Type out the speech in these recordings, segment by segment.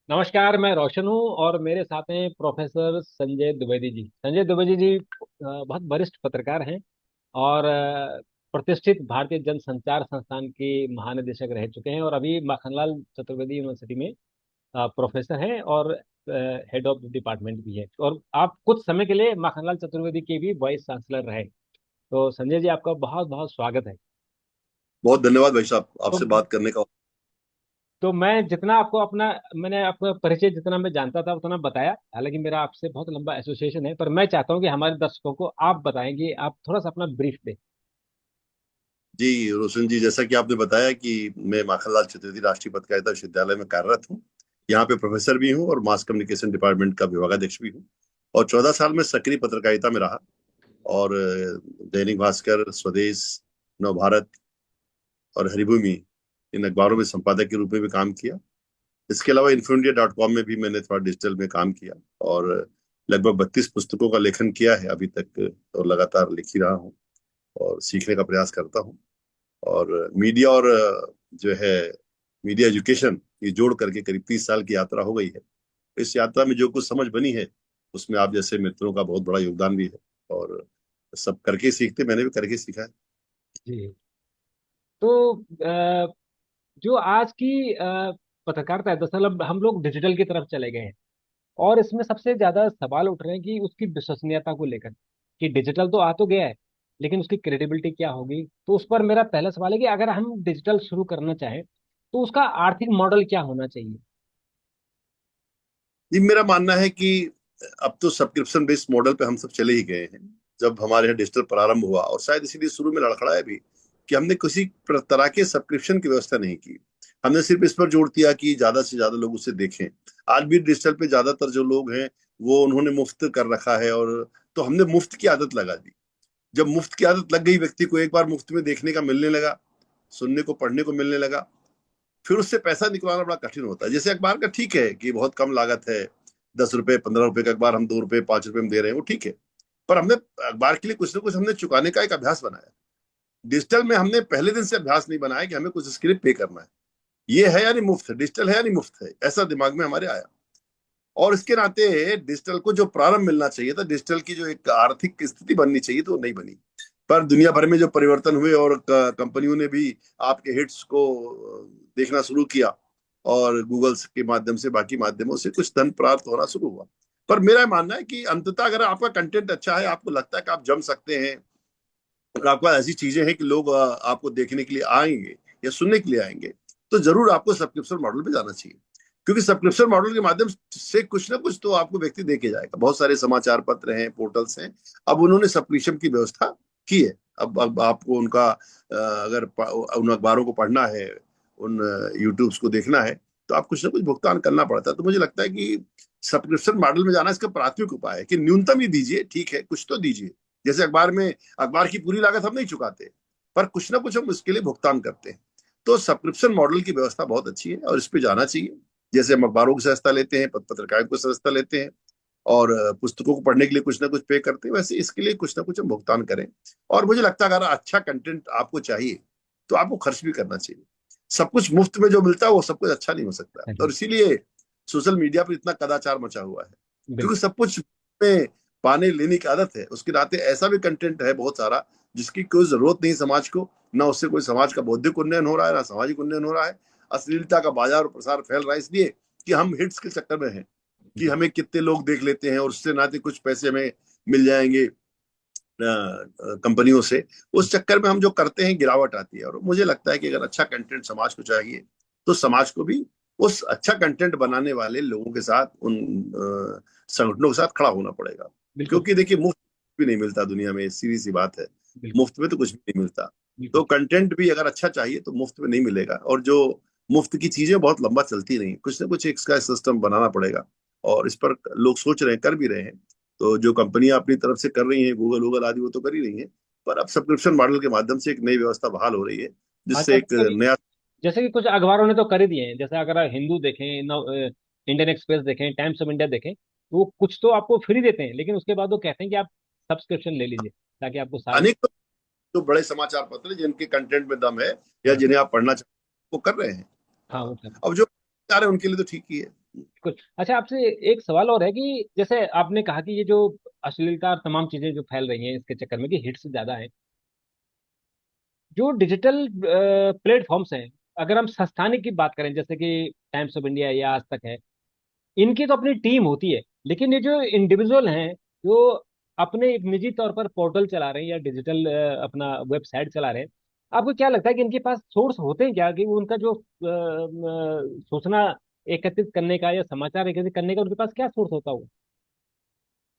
नमस्कार। मैं रोशन हूँ और मेरे साथ हैं प्रोफेसर संजय द्विवेदी जी। संजय द्विवेदी जी बहुत वरिष्ठ पत्रकार हैं और प्रतिष्ठित भारतीय जन संचार संस्थान के महानिदेशक रह चुके हैं और अभी माखनलाल चतुर्वेदी यूनिवर्सिटी में प्रोफेसर हैं और हेड ऑफ डिपार्टमेंट भी है। और आप कुछ समय के लिए माखनलाल चतुर्वेदी के भी वाइस चांसलर रहे। तो संजय जी, आपका बहुत बहुत स्वागत है। बहुत धन्यवाद भाई साहब, तो आपसे बात करने का। तो मैं जितना आपको अपना मैंने आपका परिचय जितना मैं जानता था उतना बताया। हालांकि मेरा आपसे बहुत लंबा एसोसिएशन है, पर मैं चाहता हूँ कि हमारे दर्शकों को आप बताएंगे, आप थोड़ा सा अपना ब्रीफ दें। जी रोशन जी, जैसा कि आपने बताया कि मैं माखनलाल चतुर्वेदी राष्ट्रीय पत्रकारिता विश्वविद्यालय में कार्यरत हूँ। यहाँ पे प्रोफेसर भी हूँ और मास कम्युनिकेशन डिपार्टमेंट का विभागाध्यक्ष भी हूँ। और 14 साल में सक्रिय पत्रकारिता में रहा। और दैनिक भास्कर, स्वदेश, नवभारत और हरिभूमि, इन अखबारों में संपादक के रूप में भी काम किया। इसके अलावा इन्फोइंडिया.com में भी मैंने थोड़ा डिजिटल में काम किया। और लगभग 32 पुस्तकों का लेखन किया है अभी तक, और लगातार लिख ही रहा हूँ और सीखने का प्रयास करता हूँ। और मीडिया और जो है मीडिया एजुकेशन, ये जोड़ करके करीब 30 साल की यात्रा हो गई है। इस यात्रा में जो कुछ समझ बनी है, उसमें आप जैसे मित्रों का बहुत बड़ा योगदान भी है। और सब करके सीखते, मैंने भी करके सीखा है। जी। तो जो आज की पत्रकारिता है, दरअसल अब हम लोग डिजिटल की तरफ चले गए हैं और इसमें सबसे ज्यादा सवाल उठ रहे हैं कि उसकी विश्वसनीयता को लेकर, कि डिजिटल तो आ तो गया है लेकिन उसकी क्रेडिबिलिटी क्या होगी। तो उस पर मेरा पहला सवाल है कि अगर हम डिजिटल शुरू करना चाहें तो उसका आर्थिक मॉडल क्या होना चाहिए। ये मेरा मानना है कि अब तो सब्सक्रिप्शन बेस्ड मॉडल पे हम सब चले ही गए हैं। जब हमारे यहाँ डिजिटल प्रारंभ हुआ, और शायद इसीलिए शुरू में लड़खड़ाया भी, कि हमने किसी तरह के सब्सक्रिप्शन की व्यवस्था नहीं की। हमने सिर्फ इस पर जोर दिया कि ज्यादा से ज्यादा लोग उसे देखें। आज भी डिजिटल पे ज्यादातर जो लोग हैं, वो उन्होंने मुफ्त कर रखा है। और तो हमने मुफ्त की आदत लगा दी। जब मुफ्त की आदत लग गई, व्यक्ति को एक बार मुफ्त में देखने का मिलने लगा, सुनने को पढ़ने को मिलने लगा, फिर उससे पैसा निकलवाना बड़ा कठिन होता है। जैसे अखबार का ठीक है कि बहुत कम लागत है, 10 रुपए 15 रुपए का अखबार हम 2 रुपए 5 रुपए में दे रहे हैं, वो ठीक है। पर हमने अखबार के लिए कुछ ना कुछ हमने चुकाने का एक अभ्यास बनाया। डिजिटल में हमने पहले दिन से अभ्यास नहीं बनाया कि हमें कुछ इसके लिए पे करना है। ये है यानी मुफ्त है, डिजिटल है यानी मुफ्त है, ऐसा दिमाग में हमारे आया। और इसके नाते डिजिटल को जो प्रारंभ मिलना चाहिए था, डिजिटल की जो एक आर्थिक स्थिति बननी चाहिए, तो वो नहीं बनी। पर दुनिया भर में जो परिवर्तन हुए और कंपनियों ने भी आपके हिट्स को देखना शुरू किया, और गूगल के माध्यम से, बाकी माध्यमों से कुछ धन प्राप्त होना शुरू हुआ। पर मेरा मानना है कि अंततः अगर आपका कंटेंट अच्छा है, आपको लगता है कि आप जम सकते हैं, और आपके पास ऐसी चीजें हैं कि लोग आपको देखने के लिए आएंगे या सुनने के लिए आएंगे, तो जरूर आपको सब्सक्रिप्शन मॉडल पे जाना चाहिए। क्योंकि सब्सक्रिप्शन मॉडल के माध्यम से कुछ ना कुछ तो आपको व्यक्ति देके जाएगा। बहुत सारे समाचार पत्र हैं, पोर्टल्स हैं, अब उन्होंने सब्सक्रिप्शन की व्यवस्था की है। अब आपको उनका अगर उन अखबारों को पढ़ना है, उन यूट्यूब्स को देखना है, तो आप कुछ ना कुछ भुगतान करना पड़ता है। तो मुझे लगता है कि सब्सक्रिप्शन मॉडल में जाना इसका प्राथमिक उपाय है कि न्यूनतम ही दीजिए, ठीक है, कुछ तो दीजिए। जैसे अखबार में, अखबार की पूरी लागत हम नहीं चुकाते, पर कुछ ना कुछ हम उसके लिए भुगतान करते हैं। तो सब्सक्रिप्शन मॉडल की व्यवस्था बहुत अच्छी है और इस पे जाना चाहिए। जैसे हम अखबारों की सहायता लेते हैं, पत्रकारिता को सहायता लेते हैं, और पुस्तकों को पढ़ने के लिए कुछ ना कुछ पे करते हैं, वैसे इसके लिए कुछ ना कुछ हम भुगतान करें। और मुझे लगता है अगर अच्छा कंटेंट आपको चाहिए, तो आपको खर्च भी करना चाहिए। सब कुछ मुफ्त में जो मिलता है वो सब कुछ अच्छा नहीं हो सकता, हाँ और जी। इसीलिए सोशल मीडिया पर इतना कदाचार मचा हुआ है। क्योंकि बिल्कुल। सब कुछ में पाने लेने की आदत है, उसके नाते ऐसा भी कंटेंट है बहुत सारा जिसकी कोई जरूरत नहीं समाज को। ना उससे कोई समाज का बौद्धिक उन्नयन हो रहा है, ना सामाजिक उन्नयन हो रहा है। अश्लीलता का बाजार और प्रसार फैल रहा है, इसलिए कि हम हिट्स के चक्कर में हैं, कि जी। हमें कितने लोग देख लेते हैं और उससे नाते कुछ पैसे हमें मिल जाएंगे कंपनियों से। उस चक्कर में हम जो करते हैं, गिरावट आती है। और मुझे लगता है कि अगर अच्छा कंटेंट समाज को चाहिए, तो समाज को भी उस अच्छा कंटेंट बनाने वाले लोगों के साथ, उन संगठनों के साथ खड़ा होना पड़ेगा। बिल्कुल। क्योंकि देखिए, मुफ्त भी नहीं मिलता दुनिया में, सीधी सी बात है। बिल्कुल। मुफ्त में तो कुछ भी नहीं मिलता। तो बिल्कुल। कंटेंट भी अगर अच्छा चाहिए तो मुफ्त में नहीं मिलेगा। और जो मुफ्त की चीजें बहुत लंबा चलती नहीं, कुछ ना कुछ इसका सिस्टम बनाना पड़ेगा। और इस पर लोग सोच रहे हैं, कर भी रहे हैं। तो जो कंपनियां अपनी तरफ से कर रही हैं, गूगल गूगल आदि, वो तो कर ही रही हैं। पर अब सब्सक्रिप्शन मॉडल के माध्यम से एक नई व्यवस्था बहाल हो रही है, अच्छा, जिससे एक नया। जैसे कि कुछ अखबारों ने तो कर ही दिए हैं। जैसे अगर आप हिंदू देखें, इंडियन एक्सप्रेस देखें, टाइम्स ऑफ इंडिया देखें, तो वो कुछ तो आपको फ्री देते हैं लेकिन उसके बाद वो कहते हैं कि आप सब्सक्रिप्शन ले लीजिए ताकि आपको सारी। अनेक जो बड़े समाचार पत्र हैं, जिनके कंटेंट में दम है या हाँ। जिन्हें आप पढ़ना चाहते हैं, वो कर रहे हैं। हाँ, हाँ। वो कर। अब जो चाह रहे हैं उनके लिए तो ठीक ही है। कुछ अच्छा, आपसे एक सवाल और है कि जैसे आपने कहा कि ये जो अश्लीलता और तमाम चीजें जो फैल रही हैं इसके चक्कर में कि हिट्स ज्यादा हैं, जो डिजिटल प्लेटफॉर्म्स हैं, अगर हम संस्थानिक की बात करें जैसे कि टाइम्स ऑफ इंडिया या आज तक है, इनकी तो अपनी टीम होती है, लेकिन ये जो इंडिविजुअल हैं जो अपने एक निजी तौर पर पोर्टल चला रहे हैं या डिजिटल अपना वेबसाइट चला रहे हैं, आपको क्या लगता है कि इनके पास सोर्स होते हैं क्या, कि वो उनका जो सूचना एकत्रित करने का या समाचार एकत्रित करने का उनके पास क्या सोर्स होता होगा?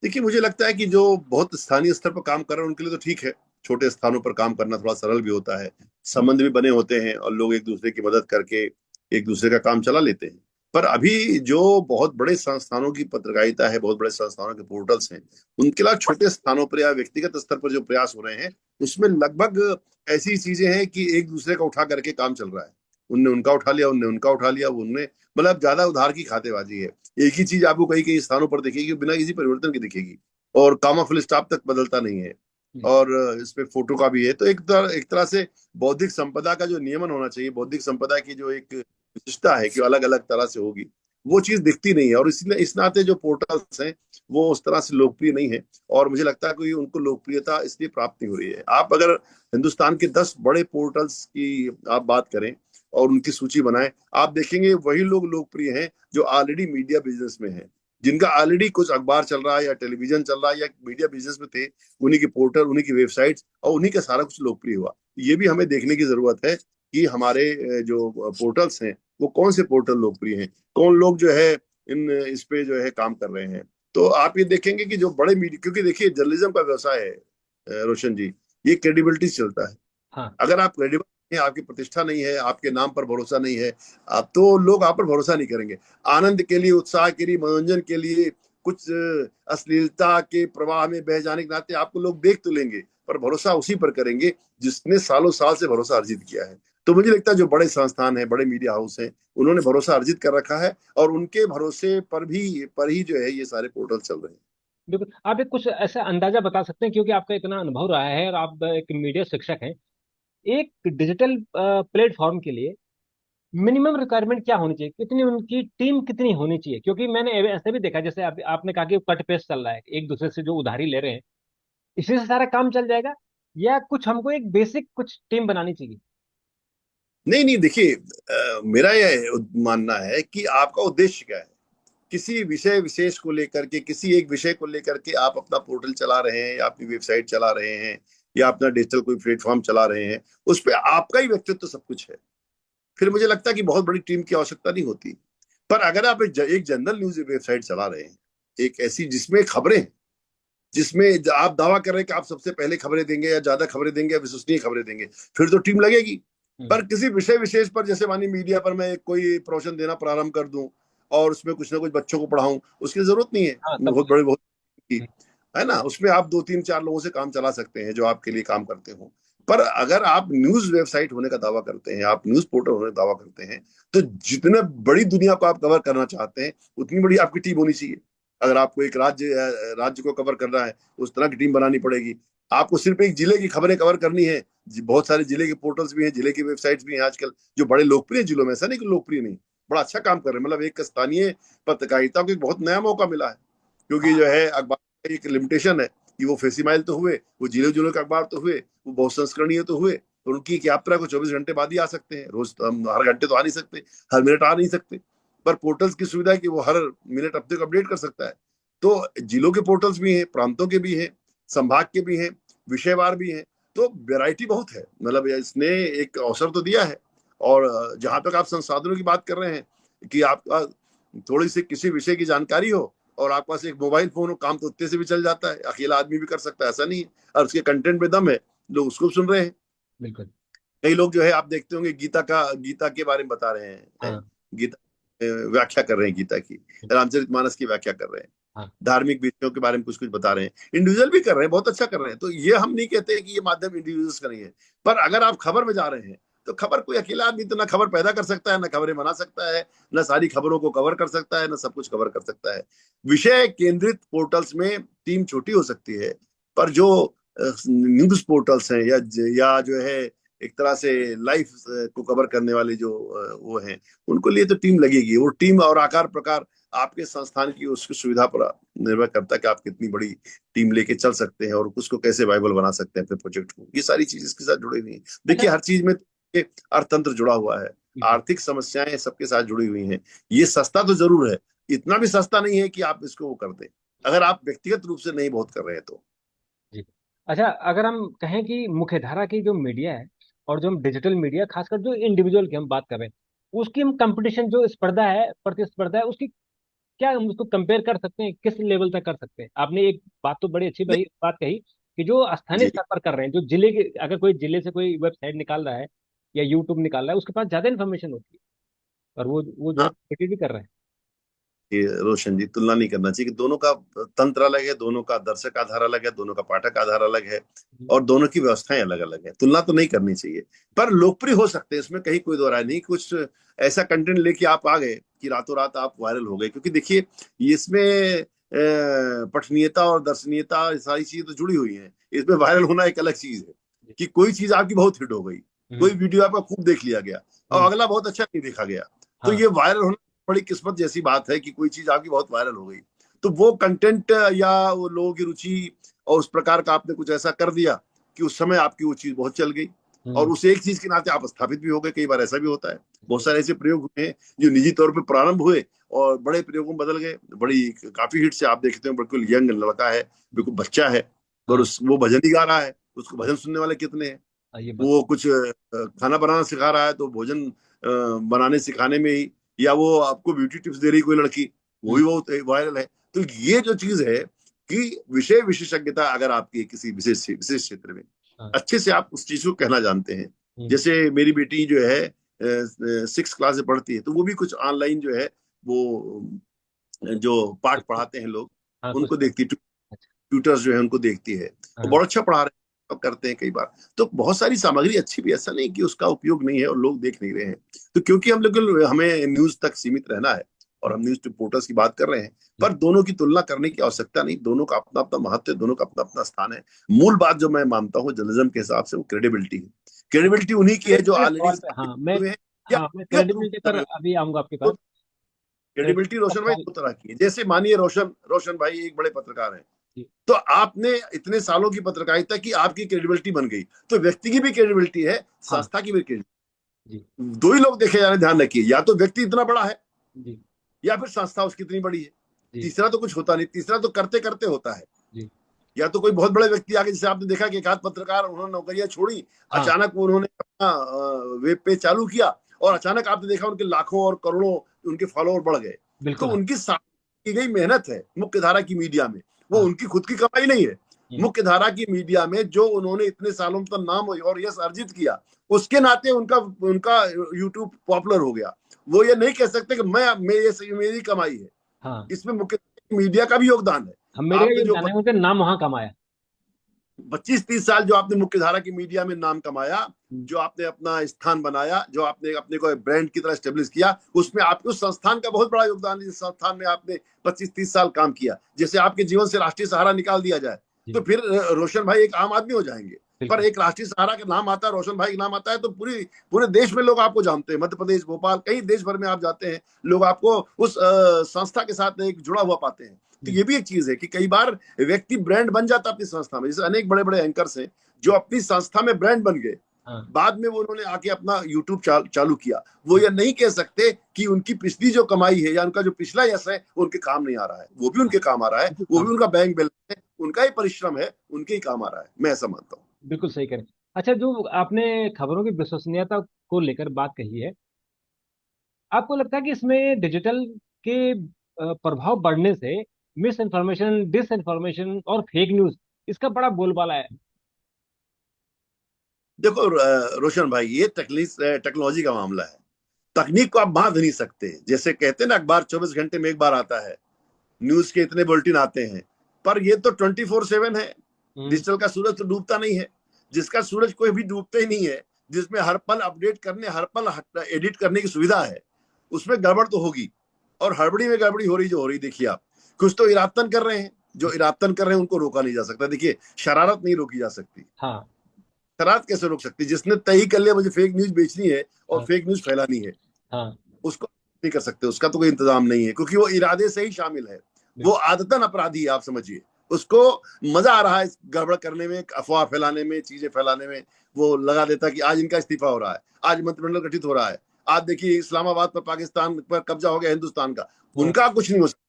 देखिए, मुझे लगता है कि जो बहुत स्थानीय स्तर पर काम कर रहे हैं उनके लिए तो ठीक है। छोटे स्थानों पर काम करना थोड़ा सरल भी होता है, संबंध भी बने होते हैं और लोग एक दूसरे की मदद करके एक दूसरे का काम चला लेते हैं। पर अभी जो बहुत बड़े संस्थानों की पत्रकारिता है, बहुत बड़े संस्थानों के पोर्टल्स हैं, उनके अलावा छोटे स्थानों पर या व्यक्तिगत स्तर पर जो प्रयास हो रहे हैं, उसमें लगभग ऐसी चीजें हैं कि एक दूसरे का उठा करके काम चल रहा है। उनने उनका उठा लिया, उनने उनका उठा लिया, उनने मतलब ज्यादा उधार की खातेबाजी है। एक ही चीज आपको कई कई स्थानों पर दिखेगी, बिना किसी परिवर्तन के दिखेगी, और कामा फुल स्टॉप तक बदलता नहीं है। हम्म। और इसमें फोटो का भी है, तो एक तरह से बौद्धिक संपदा का जो नियमन होना चाहिए, बौद्धिक संपदा की जो एक विशिष्टता है कि अलग अलग तरह से होगी, वो चीज दिखती नहीं है। और इसलिए इस नाते जो पोर्टल्स हैं वो उस तरह से लोकप्रिय नहीं है। और मुझे लगता है कि उनको लोकप्रियता इसलिए प्राप्त नहीं हो रही है। आप अगर हिंदुस्तान के 10 बड़े पोर्टल्स की आप बात करें और उनकी सूची बनाएं, आप देखेंगे वही लोग लोकप्रिय हैं जो ऑलरेडी मीडिया बिजनेस में हैं, जिनका ऑलरेडी कुछ अखबार चल रहा है या टेलीविजन चल रहा है या मीडिया बिजनेस में थे। उन्हीं के पोर्टल, उन्हीं की वेबसाइट्स और उन्हीं का सारा कुछ लोकप्रिय हुआ। ये भी हमें देखने की जरूरत है कि हमारे जो पोर्टल्स हैं वो कौन से पोर्टल लोकप्रिय हैं, कौन लोग जो है इन इस पे जो है काम कर रहे हैं। तो आप ये देखेंगे कि जो बड़े मीडिया, क्योंकि देखिए जर्नलिज्म का व्यवसाय है रोशन जी, ये क्रेडिबिलिटी से चलता है। हाँ। अगर आप क्रेडिबल नहीं है, आपकी प्रतिष्ठा नहीं है, आपके नाम पर भरोसा नहीं है, आप तो लोग आप पर भरोसा नहीं करेंगे। आनंद के लिए, उत्साह के लिए, मनोरंजन के लिए कुछ अश्लीलता के प्रवाह में बह जाने के नाते आपको लोग देख तो लेंगे, पर भरोसा उसी पर करेंगे जिसने सालों साल से भरोसा अर्जित किया है। तो मुझे लगता है जो बड़े संस्थान है, बड़े मीडिया हाउस हैं, उन्होंने भरोसा अर्जित कर रखा है और उनके भरोसे पर ही जो है ये सारे पोर्टल चल रहे हैं। बिल्कुल, आप एक कुछ ऐसा अंदाजा बता सकते हैं क्योंकि आपका इतना अनुभव रहा है और आप एक मीडिया शिक्षक हैं, एक डिजिटल प्लेटफॉर्म के लिए मिनिमम रिक्वायरमेंट क्या होनी चाहिए, कितनी उनकी टीम कितनी होनी चाहिए? क्योंकि मैंने ऐसे भी देखा, जैसे आपने कहा कि कट पेस्ट चल रहा है, एक दूसरे से जो उधारी ले रहे हैं, इसी से सारा काम चल जाएगा, या कुछ हमको एक बेसिक कुछ टीम बनानी चाहिए? नहीं नहीं, देखिए, मेरा यह मानना है कि आपका उद्देश्य क्या है। किसी विषय विशेष को लेकर के, किसी एक विषय को लेकर के आप अपना पोर्टल चला रहे हैं या अपनी वेबसाइट चला रहे हैं या अपना डिजिटल कोई प्लेटफॉर्म चला रहे हैं, उस पर आपका ही व्यक्तित्व तो सब कुछ है। फिर मुझे लगता है कि बहुत बड़ी टीम की आवश्यकता नहीं होती। पर अगर आप एक जनरल न्यूज वेबसाइट चला रहे हैं, एक ऐसी जिसमें खबरें हैं, जिसमें आप दावा कर रहे हैं कि आप सबसे पहले खबरें देंगे या ज्यादा खबरें देंगे या विश्वसनीय खबरें देंगे, फिर तो टीम लगेगी। हम्म। पर किसी विषय विशेष पर, जैसे मानी मीडिया पर मैं कोई प्रवचन देना प्रारंभ कर दूं और उसमें कुछ ना कुछ बच्चों को पढ़ाऊं, उसकी जरूरत नहीं है। हाँ, तब बहुत बड़े, बहुत की हम्म। है ना, उसमें आप दो तीन चार लोगों से काम चला सकते हैं जो आपके लिए काम करते हो। पर अगर आप न्यूज वेबसाइट होने का दावा करते हैं, आप न्यूज पोर्टल होने का दावा करते हैं, तो जितने बड़ी दुनिया को आप कवर करना चाहते हैं उतनी बड़ी आपकी टीम होनी चाहिए। अगर आपको एक राज्य को कवर करना है, उस तरह की टीम बनानी पड़ेगी। आपको सिर्फ एक जिले की खबरें कवर करनी है, बहुत सारे जिले के पोर्टल्स भी हैं, जिले की वेबसाइट्स भी हैं आजकल जो बड़े लोकप्रिय जिलों में, ऐसा नहीं कि लोकप्रिय नहीं, बड़ा अच्छा काम कर रहे हैं। मतलब एक स्थानीय पत्रकारिता को एक बहुत नया मौका मिला है, क्योंकि जो है अखबार का एक लिमिटेशन है कि वो फेसिमाइल तो हुए, वो जिले जिलों के अखबार तो हुए, वो बहुत संस्करणीय तो हुए, और उनकी एक यात्रा को 24 घंटे बाद ही आ सकते हैं। रोज हम हर घंटे तो आ नहीं सकते, हर मिनट आ नहीं सकते। पर पोर्टल्स की सुविधा है कि वो हर मिनट अपने को अपडेट कर सकता है। तो जिलों के पोर्टल्स भी हैं, प्रांतों के भी हैं, संभाग के भी हैं, विषयवार भी हैं। तो वैरायटी बहुत है, मतलब इसने एक अवसर तो दिया है। और जहां तक आप संसाधनों की बात कर रहे हैं कि आपका थोड़ी सी किसी विषय की जानकारी हो और आपके पास एक मोबाइल फोन हो, काम तो उत्ते से भी चल जाता है, अकेला आदमी भी कर सकता है, ऐसा नहीं है। और उसके कंटेंट में दम है, लोग उसको सुन रहे हैं। बिल्कुल। कई लोग जो है आप देखते होंगे गीता के बारे में बता रहे हैं, हाँ। गीता व्याख्या कर रहे हैं, गीता की, रामचरितमानस की व्याख्या कर रहे हैं, हाँ। धार्मिक विषयों के बारे में कुछ कुछ बता रहे हैं। इंडिविजुअल भी कर रहे हैं, बहुत अच्छा कर रहे हैं। तो ये हम नहीं कहते कि ये माध्यम इंडिविजुअल्स का नहीं है। पर अगर आप खबर में जा रहे हैं, तो खबर कोई अकेला आदमी तो ना खबर पैदा कर सकता है, ना खबरें बना सकता है, ना सारी खबरों को कवर कर सकता है, ना सब कुछ कवर कर सकता है। विषय केंद्रित पोर्टल्स में टीम छोटी हो सकती है, पर जो न्यूज पोर्टल्स हैं या जो है एक तरह से लाइफ को कवर करने वाले जो वो हैं, उनको लिए तो टीम लगेगी। वो टीम और आकार प्रकार आपके संस्थान की उसकी सुविधा पर निर्भर करता है कि आप कितनी बड़ी टीम लेके चल सकते हैं और उसको कैसे वाइबल बना सकते हैं अपने प्रोजेक्ट को। ये सारी चीज इसके साथ जुड़ी हुई है। अच्छा। देखिए हर चीज में अर्थतंत्र जुड़ा हुआ है, बिल्कुल। आर्थिक समस्याएं सबके साथ जुड़ी हुई हैं। ये सस्ता तो जरूर है, इतना भी सस्ता नहीं है कि आप इसको वो कर दें, अगर आप व्यक्तिगत रूप से नहीं बहुत कर रहे हैं तो। जी। अच्छा, अगर हम कहें कि मुख्यधारा की जो मीडिया है और जो हम डिजिटल मीडिया, खासकर जो इंडिविजुअल की हम बात कर रहे हैं, उसकी हम कंपटीशन, जो स्पर्धा है, प्रतिस्पर्धा है, उसकी क्या हम उसको कंपेयर कर सकते हैं? किस लेवल तक कर सकते हैं? आपने एक बात तो बड़ी अच्छी नहीं, भाई बात कही कि जो स्थानीय जी स्तर पर कर रहे हैं, जो जिले के, अगर कोई जिले से कोई वेबसाइट निकाल रहा है या यूट्यूब निकाल रहा है, उसके पास ज्यादा इन्फॉर्मेशन होती है, और वो जो है हाँ, कॉम्पिटिटिव भी कर रहे हैं। ये रोशन जी तुलना नहीं करना चाहिए कि दोनों का तंत्र अलग है, दोनों का दर्शक आधार अलग है, दोनों का पाठक आधार अलग है, और दोनों की व्यवस्थाएं अलग अलग है। तुलना तो नहीं करनी चाहिए, पर लोकप्रिय हो सकते हैं, इसमें कहीं कोई दो राय नहीं। कुछ ऐसा कंटेंट लेके आप आ गए कि रातों रात आप वायरल हो गए, क्योंकि देखिए इसमें पठनीयता और दर्शनीयता ये सारी चीजें तो जुड़ी हुई हैं। इसमें वायरल होना एक अलग चीज है जी। कि कोई चीज आपकी बहुत हिट हो गई, कोई हम्म। वीडियो आपका खूब देख लिया गया और हम्म। अगला बहुत अच्छा नहीं देखा गया, तो हाँ। ये वायरल होना बड़ी किस्मत जैसी बात है कि कोई चीज आपकी बहुत वायरल हो गई। तो वो कंटेंट या वो लोगों की रुचि और उस प्रकार का आपने कुछ ऐसा कर दिया कि उस समय आपकी वो चीज बहुत चल गई, और हम्म। उस एक चीज के नाते आप स्थापित भी हो गए। कई बार ऐसा भी होता है, बहुत जी। सारे ऐसे प्रयोग हुए हैं जो निजी तौर पे प्रारंभ हुए और बड़े प्रयोगों में बदल गए। बड़ी काफी हिट से आप देखते हो, बिल्कुल यंग लड़का है, जी। बिल्कुल बच्चा है, और हाँ। वो भजन ही गा रहा है, उसको हाँ। भजन सुनने वाले कितने हैं। ये बात। वो कुछ खाना बनाना सिखा रहा है तो भोजन बनाने सिखाने में ही, या वो आपको ब्यूटी टिप्स दे रही कोई लड़की, वो हम्म। भी बहुत वायरल है। तो ये जो चीज है कि विषय विशेषज्ञता अगर आपकी किसी विशेष विशेष क्षेत्र में हाँ। अच्छे से आप उस चीज को कहना जानते हैं। हम्म। जैसे मेरी बेटी जो है 6 क्लास में पढ़ती है, तो वो भी कुछ ऑनलाइन जो है वो जो पाठ पढ़ाते हैं लोग, हाँ, कुछ उनको कर। देखती, अच्छा। ट्यूटर्स जो है उनको देखती है, तो हाँ। बहुत अच्छा पढ़ा रहे हैं, करते हैं कई बार। तो बहुत सारी सामग्री अच्छी भी, ऐसा नहीं कि उसका उपयोग नहीं है और लोग देख नहीं रहे हैं। तो क्योंकि हम लोग, हमें न्यूज तक सीमित रहना है और हम न्यूज रिपोर्टर्स की बात कर रहे हैं, जी। पर दोनों की तुलना करने की आवश्यकता नहीं। दोनों का अपना अपना महत्व है, दोनों का अपना अपना स्थान है। मूल बात जो मैं मानता हूँ जर्नलिज्म के हिसाब से, वो क्रेडिबिलिटी है। क्रेडिबिलिटी उन्हीं की है जो क्रेडिबिलिटी ऑलरेडी सवाल पे, हाँ स्थापित हुए हैं या मैं व्यक्तिगत रूप क्रेडिबिलिटी से पर लगे अभी आऊंगा आपके हुए। पास। क्रेडिबिलिटी क्रेडिबिलिटी का रोशन भाई सवाल। दो तरह की है। जैसे मानिए रोशन रोशन भाई एक बड़े पत्रकार हैं, जी। तो आपने इतने सालों की पत्रकारिता की, आपकी क्रेडिबिलिटी बन गई, तो व्यक्ति की भी क्रेडिबिलिटी है, हाँ। संस्था की भी क्रेडिबिलिटी। जी। दो ही लोग देखे जाने, ध्यान रखिए, या तो व्यक्ति इतना बड़ा है जी। या फिर संस्था उसकी इतनी बड़ी है। जी। तीसरा तो कुछ होता नहीं, तीसरा तो करते करते होता है। जी। या तो कोई बहुत बड़े व्यक्ति आगे, जैसे आपने देखा कि एक आध पत्रकार उन्होंने नौकरियां छोड़ी, हाँ। अचानक उन्होंने अपना वेब पेज चालू किया, और अचानक आपने देखा उनके लाखों और करोड़ों उनके फॉलोअर बढ़ गए। तो बिल्कुल। हाँ। उनकी की गई मेहनत है मुख्य धारा की मीडिया में, वो हाँ। उनकी खुद की कमाई नहीं है। हम्म। मुख्य धारा की मीडिया में जो उन्होंने इतने सालों तक नाम और यश अर्जित किया, उसके नाते उनका उनका यूट्यूब पॉपुलर हो गया। वो ये नहीं कह सकते कि मैं ये मेरी कमाई है, हाँ। इसमें मुख्य मीडिया का भी योगदान है। हम, मेरे का आपने जो योगदान है, उनका नाम वहां कमाया। 25-30 साल जो आपने मुख्य धारा की मीडिया में नाम कमाया, हम्म। जो आपने अपना स्थान बनाया, जो आपने अपने को ब्रांड की तरह स्टेब्लिश किया, उसमें आपके उस संस्थान का बहुत बड़ा योगदान है। जिस संस्थान में आपने 25-30 साल काम किया, जैसे आपके जीवन से राष्ट्रीय सहारा निकाल दिया जाए, तो जी। फिर रोशन भाई एक आम आदमी हो जाएंगे। पर बिल्कुल। एक राष्ट्रीय सहारा का नाम आता है, रोशन भाई का नाम आता है, तो पूरे देश में लोग आपको जानते हैं। मध्य प्रदेश, भोपाल, कई देश भर में आप जाते हैं, लोग आपको उस संस्था के साथ एक जुड़ा हुआ पाते हैं। तो हम्म। ये भी एक चीज है कि कई बार व्यक्ति ब्रांड बन जाता है अपनी संस्था में। जैसे अनेक बड़े बड़े एंकर्स हैं जो अपनी संस्था में ब्रांड बन गए, हाँ। बाद में वो उन्होंने आके अपना यूट्यूब चालू किया। वो ये नहीं कह सकते कि उनकी पिछली जो कमाई है या उनका जो पिछला यश है उनके काम नहीं आ रहा है, वो भी हाँ। उनके काम आ रहा है, बिल्कुल वो भी काम। उनका बैंक बैलेंस है, उनका ही परिश्रम है, उनके ही काम आ रहा है, मैं ऐसा मानता हूँ। बिल्कुल सही करें। अच्छा, जो आपने खबरों की विश्वसनीयता को लेकर बात कही है, आपको लगता है कि इसमें डिजिटल के प्रभाव बढ़ने से मिस इन्फॉर्मेशन, डिस इन्फॉर्मेशन और फेक न्यूज, इसका बड़ा बोलबाला है? देखो रोशन भाई, ये टेक्नोलॉजी का मामला है। तकनीक को आप बांध नहीं सकते। जैसे कहते हैं ना, अखबार 24 घंटे में एक बार आता है, न्यूज के इतने बुलेटिन आते हैं, पर ये तो 24/7 है। हम्म। डिजिटल का सूरज तो डूबता नहीं है, जिसका सूरज कोई भी डूबता ही नहीं है, जिसमें हर पल अपडेट करने, हर पल एडिट करने की सुविधा है, उसमें गड़बड़ तो होगी। और हड़बड़ी में गड़बड़ी हो रही जो हो रही, देखिए आप, कुछ तो इरादतन कर रहे हैं, जो इरादतन कर रहे हैं उनको रोका नहीं जा सकता। देखिए शरारत नहीं रोकी जा सकती, हाँ। शरारत कैसे रोक सकती है? जिसने तय ही कर लिया मुझे फेक न्यूज बेचनी है और हाँ। फेक न्यूज फैलानी है, हाँ। उसको नहीं कर सकते, उसका तो कोई इंतजाम नहीं है, क्योंकि वो इरादे से ही शामिल है। वो बिल्कुल। आदतन अपराधी है, आप समझिए। उसको मजा आ रहा है इस गड़बड़ करने में, अफवाह फैलाने में, चीजें फैलाने में। वो लगा देता कि आज इनका इस्तीफा हो रहा है, आज मंत्रिमंडल गठित हो रहा है, आज देखिए इस्लामाबाद पर पाकिस्तान पर कब्जा हो गया हिंदुस्तान का। हाँ। उनका कुछ नहीं हो सकता,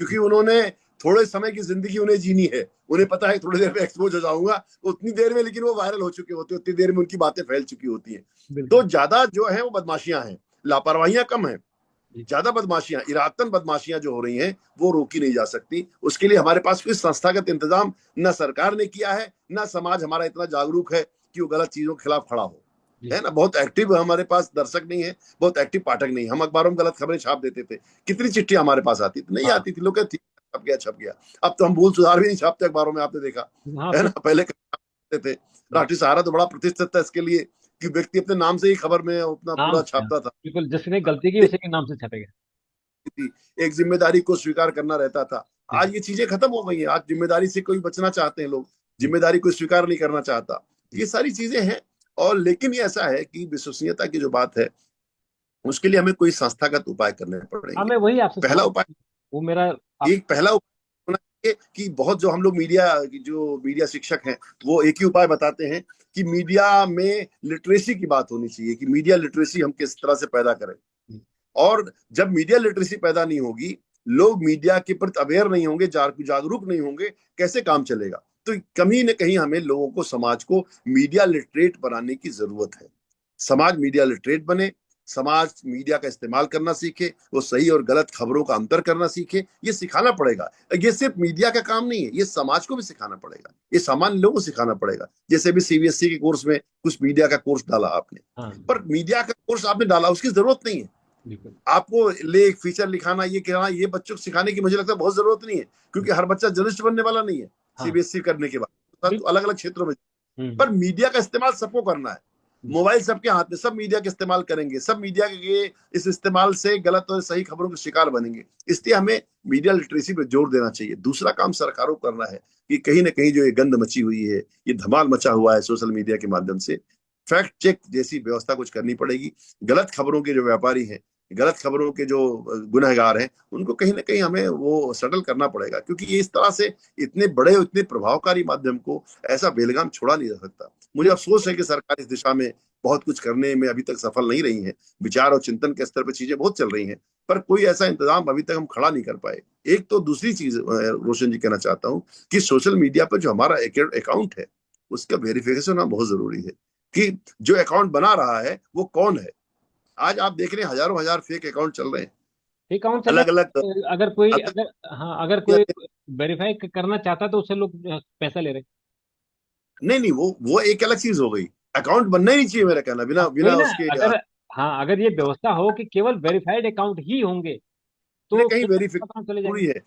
क्योंकि उन्होंने थोड़े समय की जिंदगी उन्हें जीनी है। उन्हें पता है थोड़ी देर में एक्सपोज हो जाऊंगा, उतनी देर में लेकिन वो वायरल हो चुके होते हैं, उतनी देर में उनकी बातें फैल चुकी होती हैं। तो बिल्कुल। ज्यादा जो है वो बदमाशियां हैं, लापरवाहियां कम है। जी। ज्यादा बदमाशियां, इरादतन बदमाशियां जो हो रही हैं, वो रोकी नहीं जा सकती। उसके लिए हमारे पास कोई संस्थागत इंतजाम न सरकार ने किया है, न समाज हमारा इतना जागरूक है कि वो गलत चीजों के खिलाफ खड़ा हो। जी। है ना, बहुत एक्टिव हमारे पास दर्शक नहीं है, बहुत एक्टिव पाठक नहीं है। हम अखबारों में गलत खबरें छाप देते थे, कितनी चिट्ठियां हमारे पास आती थी? नहीं हाँ। आती थी, लोग कहते थे, छप गया छप गया। अब तो हम भूल सुधार भी नहीं छापते अखबारों में, आपने देखा हाँ। है कुछ। ना? पहले छापते थे। राष्ट्रीय सहारा तो बड़ा प्रतिष्ठित था इसके लिए, कि व्यक्ति अपने नाम से ही खबर में अपना नाम पूरा से, हाँ। छापता था। बिल्कुल, जिसने गलती की उसी के नाम से छपेगा। थी, एक जिम्मेदारी को स्वीकार करना रहता था। जी। आज ये चीजें खत्म हो गई हैं, आज जिम्मेदारी से कोई बचना चाहते हैं लोग, जी। जिम्मेदारी को स्वीकार नहीं करना चाहता। जी। ये सारी चीजें हैं। और लेकिन ये ऐसा है कि विश्वसनीयता की जो बात है, उसके लिए हमें कोई संस्थागत उपाय करने हाँ, पड़ेंगे। मैं वही आपसे पहला सवाल, उपाय, वो मेरा आप। एक पहला उपाय होना चाहिए कि बहुत जो हम लोग मीडिया की जो मीडिया शिक्षक हैं, वो एक ही उपाय बताते हैं कि मीडिया में लिटरेसी की बात होनी चाहिए, कि मीडिया लिटरेसी हम किस तरह से पैदा करें। और जब मीडिया लिटरेसी पैदा नहीं होगी, लोग मीडिया के प्रति अवेयर नहीं होंगे, जागरूक नहीं होंगे, कैसे काम चलेगा? तो कहीं ना कहीं हमें लोगों को, समाज को मीडिया लिटरेट बनाने की जरूरत है। समाज मीडिया लिटरेट बने, समाज मीडिया का इस्तेमाल करना सीखे, वो सही और गलत खबरों का अंतर करना सीखे, ये सिखाना पड़ेगा। ये सिर्फ मीडिया का काम नहीं है, ये समाज को भी सिखाना पड़ेगा, ये सामान्य लोगों को सिखाना पड़ेगा। जैसे भी सीबीएसई के कोर्स में कुछ मीडिया का कोर्स डाला आपने, हाँ। पर मीडिया का कोर्स आपने डाला, उसकी जरूरत नहीं है। बिल्कुल। आपको लेख फीचर लिखाना, ये कहना, ये बच्चों को सिखाने की मुझे लगता है बहुत जरूरत नहीं है, क्योंकि हर बच्चा जर्नलिस्ट बनने वाला नहीं है हाँ। सीबीएसई करने के बाद, तो बिल्कुल। अलग अलग क्षेत्रों में। हम्म। पर मीडिया का इस्तेमाल सबको करना है। हम्म। मोबाइल सबके हाथ में, सब मीडिया का इस्तेमाल करेंगे, सब मीडिया के इस इस्तेमाल से गलत और सही खबरों के शिकार बनेंगे। इसलिए हमें मीडिया लिटरेसी पे जोर देना चाहिए। दूसरा काम सरकारों को करना है कि कहीं ना कहीं जो ये गंद मची हुई है, ये धमाल मचा हुआ है सोशल मीडिया के माध्यम से, फैक्ट चेक जैसी व्यवस्था कुछ करनी पड़ेगी। गलत खबरों के जो व्यापारी हैं, गलत खबरों के जो गुनहगार हैं, उनको कहीं ना कहीं हमें वो सेटल करना पड़ेगा, क्योंकि ये इस तरह से इतने बड़े और इतने प्रभावकारी माध्यम को ऐसा बेलगाम छोड़ा नहीं जा सकता। मुझे बिल्कुल। अफसोस है कि सरकार इस दिशा में बहुत कुछ करने में अभी तक सफल नहीं रही है। विचार और चिंतन के स्तर पर चीजें बहुत चल रही हैं, पर कोई ऐसा इंतजाम अभी तक हम खड़ा नहीं कर पाए। एक तो दूसरी चीज रोशन जी कहना चाहता हूँ कि सोशल मीडिया पर जो हमारा अकाउंट है, उसका वेरिफिकेशन होना बहुत जरूरी है, कि जो अकाउंट बना रहा है वो कौन है। आज आप देख रहे हैं हजारों हजार फेक अकाउंट चल रहे हैं, ठीक, अकाउंट चल अलग रहा अलग है, अगर कोई, अलग। अगर, हाँ, अगर कोई वेरीफाई करना चाहता है तो उससे लोग पैसा ले रहे नहीं नहीं, वो एक अलग चीज हो गई। अकाउंट बनना ही नहीं चाहिए मेरा कहना, हैं। बिना वही बिना ना, उसके अगर, हाँ, अगर ये व्यवस्था हो कि केवल वेरीफाइड अकाउंट ही होंगे कहीं तो कहीं फिर अकाउंट चले वेरिफिकेशन जाएंगे। जरूरी है।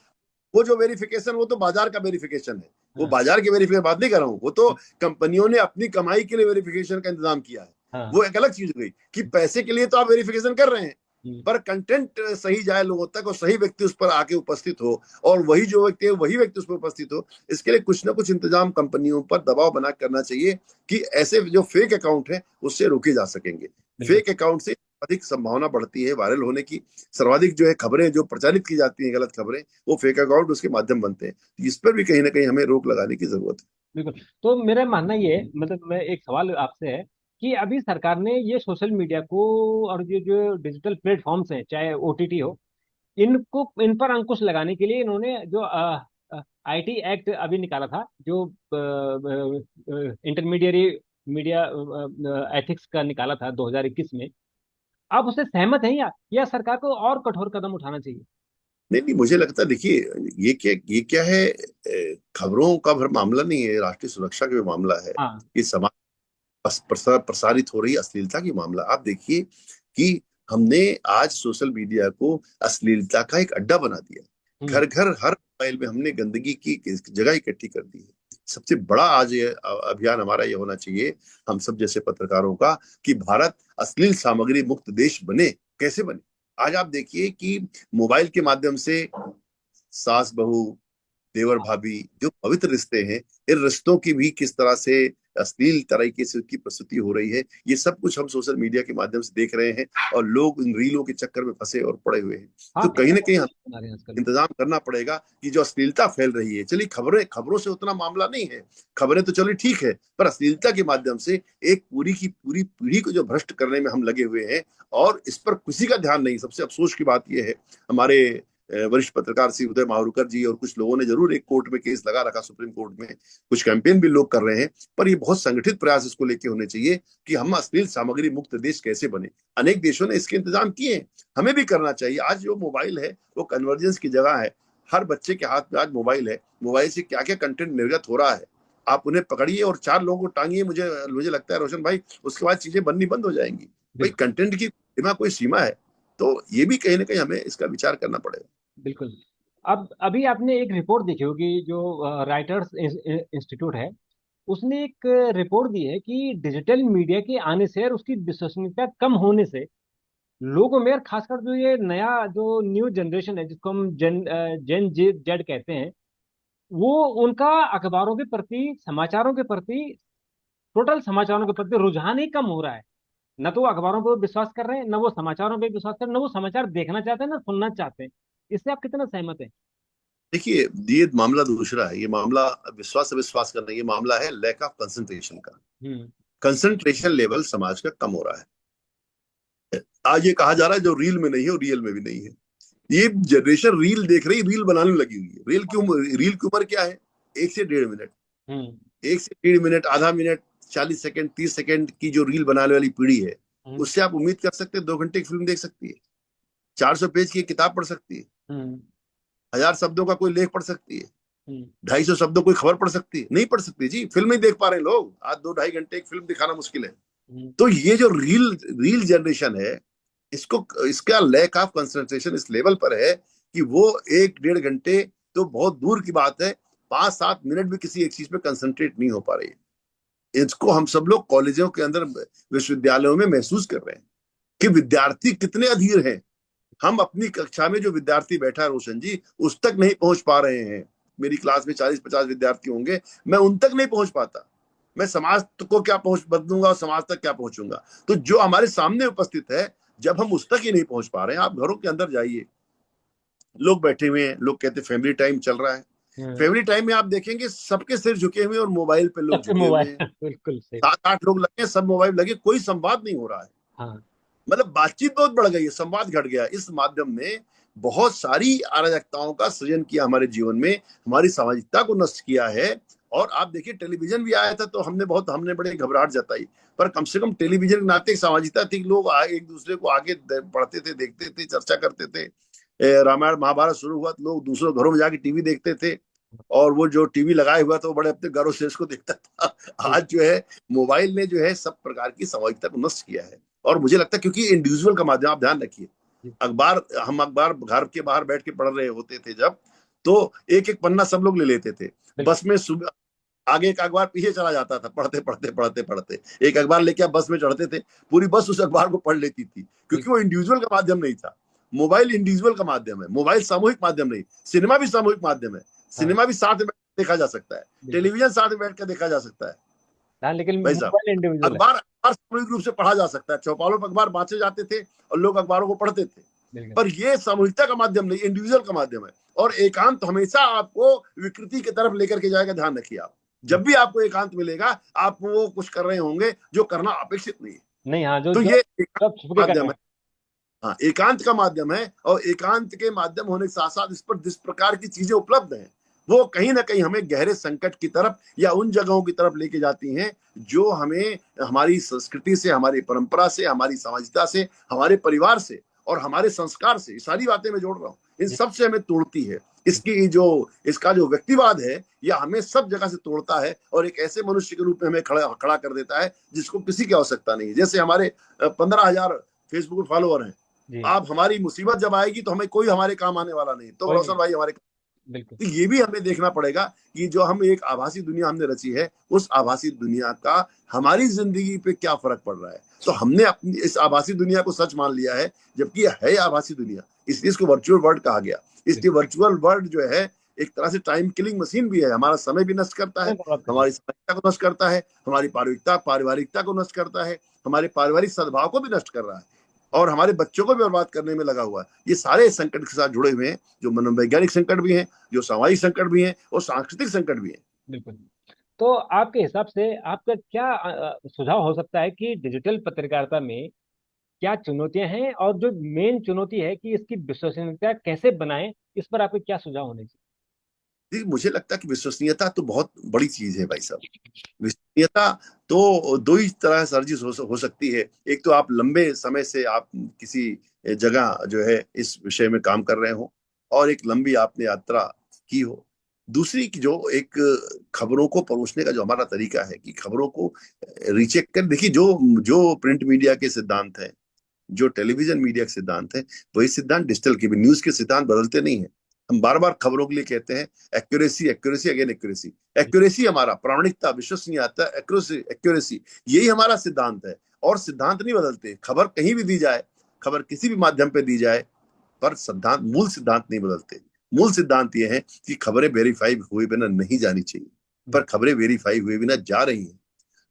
वो जो वेरिफिकेशन, वो तो बाजार का वेरिफिकेशन है। वो हाँ। बाजार के वेरिफिकेशन बात नहीं कर रहा हूँ, वो तो कंपनियों ने अपनी कमाई के लिए वेरिफिकेशन का इंतजाम किया है। हाँ। वो एक अलग चीज हो गई कि पैसे के लिए तो आप वेरिफिकेशन कर रहे हैं, हम्म। पर कंटेंट सही जाए लोगों तक और सही व्यक्ति उस पर आके उपस्थित हो, और वही जो व्यक्ति है वही व्यक्ति उस पर उपस्थित हो, इसके लिए कुछ ना कुछ इंतजाम कंपनियों पर दबाव बना करना चाहिए, कि ऐसे जो फेक अकाउंट है उससे रोके जा सकेंगे। बिल्कुल। फेक अकाउंट से अधिक संभावना बढ़ती है वायरल होने की। सर्वाधिक जो है खबरें जो प्रचारित की जाती हैं, गलत खबरें, वो फेक अकाउंट उसके माध्यम बनते हैं। इस पर भी कहीं ना कहीं हमें रोक लगाने की जरूरत है। बिल्कुल। तो मेरा मानना ये है, मतलब मैं एक सवाल आपसे है कि अभी सरकार ने ये सोशल मीडिया को और ये जो डिजिटल प्लेटफॉर्म्स हैं, चाहे ओटीटी हो, इनको, इन पर अंकुश लगाने के लिए इन्होंने जो आईटी एक्ट अभी निकाला था, जो इंटरमीडियरी मीडिया एथिक्स का निकाला था 2021 में। आप उससे सहमत हैं या सरकार को और कठोर कदम उठाना चाहिए? नहीं नहीं, मुझे लगता है, देखिए, ये क्या है, खबरों का भर मामला नहीं है, राष्ट्रीय सुरक्षा का भी मामला है। हाँ। ये समाज प्रसारित हो रही अश्लीलता की मामला। आप देखिए कि हमने आज सोशल मीडिया को अश्लीलता का एक अड्डा बना दिया। हम्म। घर घर हर मोबाइल में हमने गंदगी की जगह इकट्ठी कर दी है। सबसे बड़ा आज ये अभियान हमारा ये होना चाहिए, हम सब जैसे पत्रकारों का, कि भारत अश्लील सामग्री मुक्त देश बने। कैसे बने? आज आप देखिए कि मोबाइल के माध्यम से सास बहू, देवर भाभी, जो पवित्र रिश्ते हैं, इन रिश्तों की भी किस तरह से अश्लील तरीके से उसकी प्रस्तुति हो रही है। ये सब कुछ हम सोशल मीडिया के माध्यम से देख रहे हैं और लोग इन रीलों के चक्कर में फंसे और पड़े हुए हैं। हाँ, तो कहीं कितना ना कहीं बना रहे हैं आजकल। इंतजाम करना पड़ेगा कि जो अश्लीलता फैल रही है, चलिए खबरें, खबरों से उतना मामला नहीं है, खबरें तो चलिए ठीक है, पर अश्लीलता के माध्यम से एक पूरी की पूरी पीढ़ी को जो भ्रष्ट करने में हम लगे हुए हैं और इस पर किसी का ध्यान नहीं। सबसे अफसोस की बात यह है, हमारे वरिष्ठ पत्रकार श्री उदय मावरूकर जी और कुछ लोगों ने जरूर एक कोर्ट में केस लगा रखा, सुप्रीम कोर्ट में कुछ कैंपेन भी लोग कर रहे हैं, पर ये बहुत संगठित प्रयास इसको लेके होने चाहिए कि हम अश्लील सामग्री मुक्त देश कैसे बने। अनेक देशों ने इसके इंतजाम किए हैं, हमें भी करना चाहिए। आज जो मोबाइल है वो कन्वर्जेंस की जगह है, हर बच्चे के हाथ में आज मोबाइल है, मोबाइल से क्या क्या कंटेंट निर्गत हो रहा है, आप उन्हें पकड़िए और चार लोगों को टांगिए, मुझे मुझे लगता है रोशन भाई, उसके बाद चीजें बननी बंद हो जाएंगी। भाई बिल्कुल। कंटेंट की सीमा, कोई सीमा है, तो ये भी कहीं ना कहीं हमें इसका विचार करना पड़ेगा। बिल्कुल। अब अभी आपने एक रिपोर्ट देखी होगी, जो राइटर्स इंस्टीट्यूट है, उसने एक रिपोर्ट दी है कि डिजिटल मीडिया के आने से और उसकी विश्वसनीयता कम होने से लोगों में, और खासकर जो ये नया जो न्यू जनरेशन है जिसको हम जेन जेड कहते हैं, वो उनका अखबारों के प्रति, समाचारों के प्रति, टोटल समाचारों के प्रति रुझान ही कम हो रहा है। न तो वो अखबारों पर विश्वास कर रहे हैं, न वो समाचारों पर विश्वास कर रहे हैं, न वो समाचार देखना चाहते हैं, न सुनना चाहते हैं। इससे आप कितना सहमत हैं? देखिए, ये मामला दूसरा है, ये मामला विश्वास अविश्वास का नहीं, ये मामला है लैक ऑफ कंसंट्रेशन का। हम्म। कंसंट्रेशन लेवल समाज का कम हो रहा है। आज ये कहा जा रहा है जो रील में नहीं है वो रियल में भी नहीं है। ये जनरेशन रील देख रही, रील बनाने लगी हुई है। रील की उम्र क्या है? 1 से 1.5 मिनट, हम्म। 1 से 1.5 मिनट, आधा मिनट, 40 सेकंड, 30 सेकंड की जो रील बनाने वाली पीढ़ी है, हम्म। उससे आप उम्मीद कर सकते हैं 2 घंटे की फिल्म देख सकती है, 400 पेज की किताब पढ़ सकती है, हम्म। 1000 शब्दों का कोई लेख पढ़ सकती है, हम्म। 250 शब्दों कोई खबर पढ़ सकती है? नहीं पढ़ सकती जी, फिल्म नहीं देख पा रहे हैं लोग। आज 2 ढाई घंटे एक फिल्म दिखाना मुश्किल है। हम्म। तो ये जो रील रील जनरेशन है, इसको, इसका लैक ऑफ कंसंट्रेशन इस लेवल पर है कि वो 1 1.5 घंटे तो बहुत दूर की बात है, 5 7 मिनट भी किसी एक चीज पे कंसंट्रेट नहीं हो पा रही है। इसको हम सब लोग कॉलेजों के अंदर, विश्वविद्यालयों में महसूस कर रहे हैं कि विद्यार्थी कितने अधीर हैं। हम अपनी कक्षा में जो विद्यार्थी बैठा है रोशन जी, उस तक नहीं पहुंच पा रहे हैं। मेरी क्लास में 40 50 विद्यार्थी होंगे, मैं उन तक नहीं पहुंच पाता। मैं समाज को क्या पहुंच बदलूंगा और समाज तक क्या पहुंचूंगा? तो जो हमारे सामने उपस्थित है, जब हम उस तक ही नहीं पहुंच पा रहे हैं, आप घरों के अंदर जाइए, लोग बैठे हुए हैं, लोग कहते हैं फैमिली टाइम चल रहा है। हम्म। फैमिली टाइम में आप देखेंगे सबके सिर झुके हुए हैं और मोबाइल पे लोग सबके झुके हुए हैं। मोबाइल बिल्कुल सही। 7 8 लोग लगे, सब मोबाइल लगे, कोई संवाद नहीं हो रहा है। हाँ। मतलब बातचीत बहुत बढ़ गई है, संवाद घट गया। इस माध्यम ने बहुत सारी अराजकताओं का सृजन किया हमारे जीवन में, हमारी सामाजिकता को नष्ट किया है। और आप देखिए, टेलीविजन भी आया था तो हमने बड़े घबराहट जताई, पर कम से कम टेलीविजन के नाते एक सामाजिकता थी, लोग एक दूसरे को आगे पढ़ते थे, देखते थे, चर्चा करते थे। रामायण महाभारत शुरू हुआ तो लोग दूसरों घरों में जाके टीवी देखते थे, और वो जो टीवी लगाए हुआ था वो बड़े अपने गर्व से इसको देखता था। आज जो है, मोबाइल ने जो है सब प्रकार की सामाजिकता को नष्ट किया है। और मुझे लगता है क्योंकि इंडिविजुअल का माध्यम, आप ध्यान रखिए, अखबार, हम अखबार घर के बाहर बैठ के पढ़ रहे होते थे जब, तो एक एक पन्ना सब लोग ले लेते थे। बिल्कुल। बस में सुबह आगे एक अखबार पीछे चला जाता था, पढ़ते पढ़ते पढ़ते पढ़ते एक अखबार लेके आप बस में चढ़ते थे, पूरी बस उस अखबार को पढ़ लेती थी, क्योंकि वो इंडिविजुअल का माध्यम नहीं था। मोबाइल इंडिविजुअल का माध्यम है, मोबाइल सामूहिक माध्यम नहीं। सिनेमा भी सामूहिक माध्यम है, हाँ। सिनेमा भी साथ में देखा जा सकता है, बिल्कुल। टेलीविजन साथ में बैठ कर देखा जा सकता है। हाँ, लेकिन भाई साहब, मोबाइल इंडिविजुअल है। अखबार अखबार सामूहिक रूप से पढ़ा जा सकता है, चौपालों पर अखबार बांटे जाते थे और लोग अखबारों को पढ़ते थे, बिल्कुल। पर ये सामूहिकता का माध्यम नहीं, इंडिविजुअल का माध्यम है। और एकांत तो हमेशा आपको विकृति की तरफ लेकर के जाएगा, ध्यान रखिए आप। जब भी आपको एकांत मिलेगा, आप वो कुछ कर रहे होंगे जो करना अपेक्षित नहीं है। नहीं, हाँ, जो तो जो ये एकांत सब छुप का के कर रहे माध्यम है। हैं। हाँ, एकांत का माध्यम है, और एकांत के माध्यम होने के साथ साथ इस पर जिस प्रकार की चीजें उपलब्ध हैं, वो कहीं ना कहीं हमें गहरे संकट की तरफ या उन जगहों की तरफ लेके जाती हैं जो हमें हमारी संस्कृति से, हमारी परंपरा से, हमारी सामाजिकता से, हमारे परिवार से और हमारे संस्कार से, सारी बातें मैं जोड़ रहा हूँ, इन सब से हमें तोड़ती है। इसका जो व्यक्तिवाद है, यह हमें सब जगह से तोड़ता है और एक ऐसे मनुष्य के रूप में हमें खड़ा कर देता है जिसको किसी की आवश्यकता नहीं है। जैसे हमारे 15,000 फेसबुक फॉलोअर हैं, जी। आप, हमारी मुसीबत जब आएगी तो हमें कोई हमारे काम आने वाला नहीं, तो कोई रोशन नहीं। भाई हमारे। बिल्कुल। तो ये भी हमें देखना पड़ेगा कि जो हम एक आभासी दुनिया हमने रची है, उस आभासी दुनिया का हमारी जिंदगी पे क्या फर्क पड़ रहा है। तो हमने अपनी इस आभासी दुनिया को सच मान लिया है, जबकि यह है आभासी दुनिया, इसलिए इसको वर्चुअल वर्ल्ड कहा गया। इसलिए वर्चुअल वर्ल्ड जो है, एक तरह से टाइम किलिंग मशीन भी है, हमारा समय भी नष्ट करता है, समय बर्बाद कर रहा हमारी समयता को नष्ट करता है, हमारी पारिवारिकता को नष्ट करता है, हमारे पारिवारिक सद्भाव को भी नष्ट कर रहा है, और हमारे बच्चों को भी बर्बाद करने में लगा हुआ है। ये सारे संकट के साथ जुड़े हुए हैं, जो मनोवैज्ञानिक संकट भी हैं, जो सामाजिक संकट भी हैं, और सांस्कृतिक संकट भी हैं। है। बिल्कुल। तो आपके हिसाब से आपका क्या सुझाव हो सकता है कि डिजिटल पत्रकारिता में क्या चुनौतियां हैं, और जो मेन चुनौती है कि इसकी विश्वसनीयता कैसे बनाएं, इस पर आपके क्या सुझाव होने चाहिए? देखिए, मुझे लगता है कि विश्वसनीयता तो बहुत बड़ी चीज है भाई साहब। विश्वसनीयता तो दो ही तरह से अर्जित हो सकती है। एक तो आप लंबे समय से आप किसी जगह जो है इस विषय में काम कर रहे हो, और एक लंबी आपने यात्रा की हो। दूसरी की जो एक खबरों को परोसने का जो हमारा तरीका है, कि खबरों को रीचेक कर देखिए, जो जो प्रिंट मीडिया के सिद्धांत है, जो टेलीविजन मीडिया के सिद्धांत है, वही सिद्धांत डिजिटल के भी। न्यूज के सिद्धांत बदलते नहीं है। हम बार बार खबरों के लिए कहते हैं accuracy, accuracy, again accuracy. Accuracy हमारा प्रामाणिकता, विश्वसनीयता, एक्यूरेसी, एक्यूरेसी, यही हमारा सिद्धांत है। और सिद्धांत नहीं बदलते। खबर कहीं भी दी जाए, खबर किसी भी माध्यम पे दी जाए, पर सिद्धांत, मूल सिद्धांत नहीं बदलते। मूल सिद्धांत यह है कि खबरें वेरीफाई हुए बिना नहीं जानी चाहिए, पर खबरें वेरीफाई हुए बिना जा रही हैं।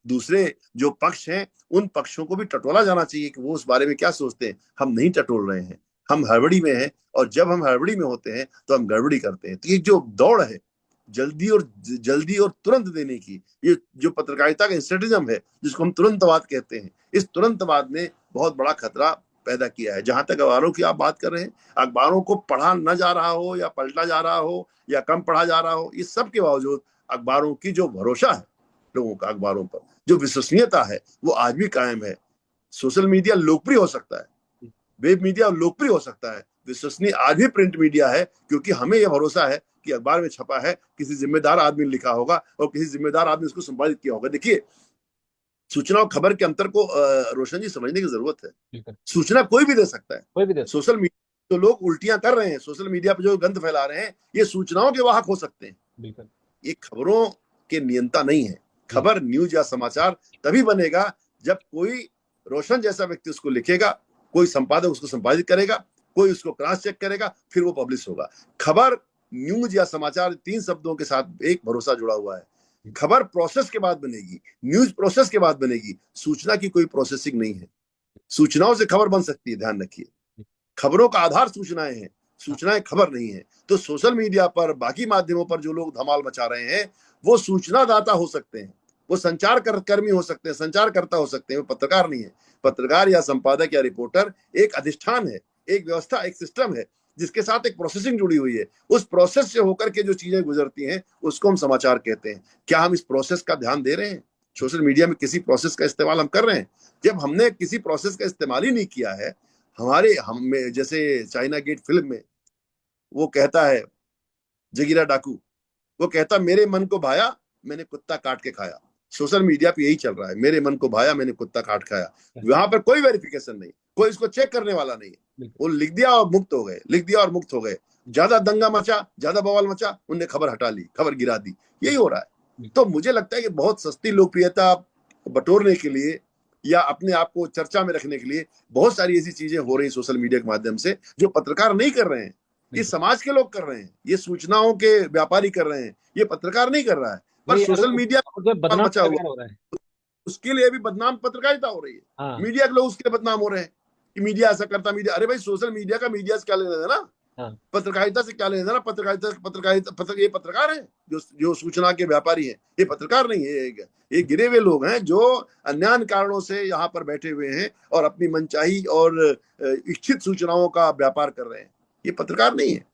दूसरे जो पक्ष हैं, उन पक्षों को भी टटोला जाना चाहिए कि वो उस बारे में क्या सोचते हैं। हम नहीं टटोल रहे हैं, हम हड़बड़ी में हैं, और जब हम हड़बड़ी में होते हैं तो हम गड़बड़ी करते हैं। तो ये जो दौड़ है जल्दी और तुरंत देने की, ये जो पत्रकारिता का स्ट्रेटिज्म है, जिसको हम तुरंतवाद कहते हैं, इस तुरंतवाद ने बहुत बड़ा खतरा पैदा किया है। जहां तक अखबारों की आप बात कर रहे हैं, अखबारों को पढ़ा न जा रहा हो, या पलटा जा रहा हो, या कम पढ़ा जा रहा हो, इस सब के बावजूद अखबारों की जो भरोसा है लोगों का, अखबारों पर जो विश्वसनीयता है, वो आज भी कायम है। सोशल मीडिया लोकप्रिय हो सकता है, वेब मीडिया लोकप्रिय हो सकता है, विश्वसनीय आज भी प्रिंट मीडिया है, क्योंकि हमें यह भरोसा है कि अखबार में छपा है, किसी जिम्मेदार आदमी ने लिखा होगा, और किसी जिम्मेदार आदमी उसको संपादित किया होगा। देखिए, सूचना और खबर के अंतर को रोशन जी समझने की जरूरत है। बिल्कुल। सूचना कोई भी दे सकता है। कोई भी दे सकता सोशल मीडिया तो लोग उल्टियां कर रहे हैं, सोशल मीडिया पर जो गंद फैला रहे हैं, ये सूचनाओं के वाहक हो सकते हैं। है। बिल्कुल। ये खबरों के नियंता नहीं है। जी। खबर, न्यूज या समाचार तभी बनेगा जब कोई रोशन जैसा व्यक्ति उसको लिखेगा, कोई संपादक उसको संपादित करेगा, कोई उसको क्रॉस चेक करेगा, फिर वो पब्लिश होगा। खबर, न्यूज या समाचार, तीन शब्दों के साथ एक भरोसा जुड़ा हुआ है। खबर प्रोसेस के बाद बनेगी, न्यूज प्रोसेस के बाद बनेगी। सूचना की कोई प्रोसेसिंग नहीं है। सूचनाओं से खबर बन सकती है, ध्यान रखिए। खबरों का आधार सूचनाएं हैं, सूचनाएं खबर नहीं है। तो सोशल मीडिया पर, बाकी माध्यमों पर जो लोग धमाल मचा रहे हैं, वो सूचना दाता हो सकते हैं, वो संचार कर्मी हो सकते हैं, संचारकर्ता हो सकते हैं, वो पत्रकार नहीं है। पत्रकार या संपादक या रिपोर्टर एक अधिष्ठान है, एक व्यवस्था, एक सिस्टम है, जिसके साथ एक प्रोसेसिंग जुड़ी हुई है। उस प्रोसेस से होकर के जो चीजें गुजरती हैं, उसको हम समाचार कहते हैं। क्या हम इस प्रोसेस का ध्यान दे रहे हैं? सोशल मीडिया में किसी प्रोसेस का इस्तेमाल हम कर रहे हैं? जब हमने किसी प्रोसेस का इस्तेमाल ही नहीं किया है, हमारे हम में, जैसे चाइना गेट फिल्म में वो कहता है, जगीरा डाकू, वो कहता, मेरे मन को भाया, मैंने कुत्ता काट के खाया। सोशल मीडिया पे यही चल रहा है, मेरे मन को भाया, मैंने कुत्ता काट खाया। वहां पर कोई वेरिफिकेशन नहीं, कोई इसको चेक करने वाला नहीं है। वो लिख दिया और मुक्त हो गए, लिख दिया और मुक्त हो गए। ज्यादा दंगा मचा, ज्यादा बवाल मचा, उनने खबर हटा ली, खबर गिरा दी। यही हो रहा है। तो मुझे लगता है कि बहुत सस्ती लोकप्रियता बटोरने के लिए, या अपने आप को चर्चा में रखने के लिए, बहुत सारी ऐसी चीजें हो रही सोशल मीडिया के माध्यम से, जो पत्रकार नहीं कर रहे हैं, ये समाज के लोग कर रहे हैं, ये सूचनाओं के व्यापारी कर रहे हैं, ये पत्रकार नहीं कर रहा है। पर वही सोशल मीडिया बदनाम मचा हुआ, पत्रकार हो रहा है। उसके लिए भी बदनाम पत्रकारिता हो रही है। हाँ। मीडिया के लोग उसके लिए बदनाम हो रहे हैं कि मीडिया ऐसा करता, मीडिया, अरे भाई, सोशल मीडिया का मीडिया से क्या लेना देना? हाँ। पत्रकारिता से क्या लेना देना? ये पत्रकार है, जो सूचना के व्यापारी हैं, ये पत्रकार नहीं है। ये गिरे हुए लोग हैं, जो अन्यान कारणों से यहाँ पर बैठे हुए हैं, और अपनी मनचाही और इच्छित सूचनाओं का व्यापार कर रहे हैं। ये पत्रकार नहीं है,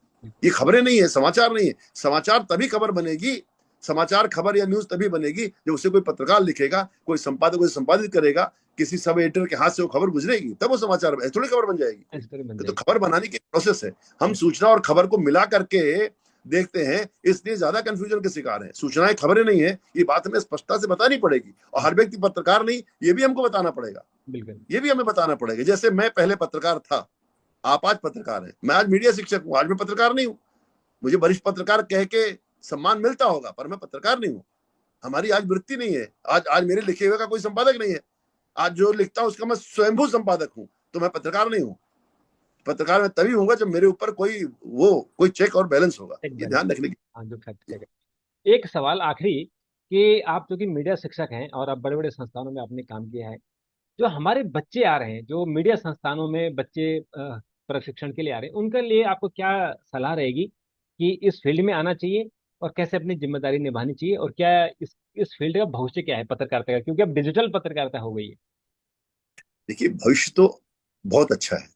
ये खबरें नहीं है, समाचार नहीं है। समाचार तभी खबर बनेगी, समाचार, खबर या न्यूज तभी बनेगी जब उसे कोई पत्रकार लिखेगा, कोई संपादक उसे संपादित करेगा, किसी सब एडिटर के हाथ से वो खबर गुजरेगी, तब वो समाचार थोड़ी खबर बन जाएगी। तो खबर बनाने की प्रोसेस है। हम सूचना और खबर को मिला करके देखते हैं, इसलिए ज्यादा कंफ्यूजन के शिकार हैं। सूचनाएं खबरें नहीं है, ये बात हमें स्पष्टता से बतानी पड़ेगी, और हर व्यक्ति पत्रकार नहीं, ये भी हमको बताना पड़ेगा। बिल्कुल। ये भी हमें बताना पड़ेगा। जैसे मैं पहले पत्रकार था, आप आज पत्रकार हैं, मैं आज मीडिया शिक्षक हूं, आज मैं पत्रकार नहीं हूं। मुझे वरिष्ठ पत्रकार कह के सम्मान मिलता होगा, पर मैं पत्रकार नहीं हूं। हमारी आज वृत्ति नहीं है। आज आज मेरे लिखे हुए का कोई संपादक नहीं है। आज जो लिखता हूं उसका मैं स्वयंभू संपादक हूं, तो मैं पत्रकार नहीं हूं। पत्रकार मैं तभी हूंगा जब मेरे ऊपर कोई चेक और बैलेंस होगा, एक ये बैलेंस। ध्यान रखने की। हाँ, जो फैक्ट चेक है। एक सवाल आखिरी, कि आप जो कि मीडिया शिक्षक हैं और आप बड़े बड़े संस्थानों में आपने काम किया है, जो हमारे बच्चे आ रहे हैं, जो मीडिया संस्थानों में बच्चे प्रशिक्षण के लिए आ रहे हैं, उनके लिए आपको क्या सलाह रहेगी कि इस फील्ड में आना चाहिए और कैसे अपनी जिम्मेदारी निभानी चाहिए, और क्या इस फील्ड का भविष्य क्या है पत्रकारिता का, क्योंकि अब डिजिटल पत्रकारिता हो गई है। देखिए, भविष्य तो बहुत अच्छा है,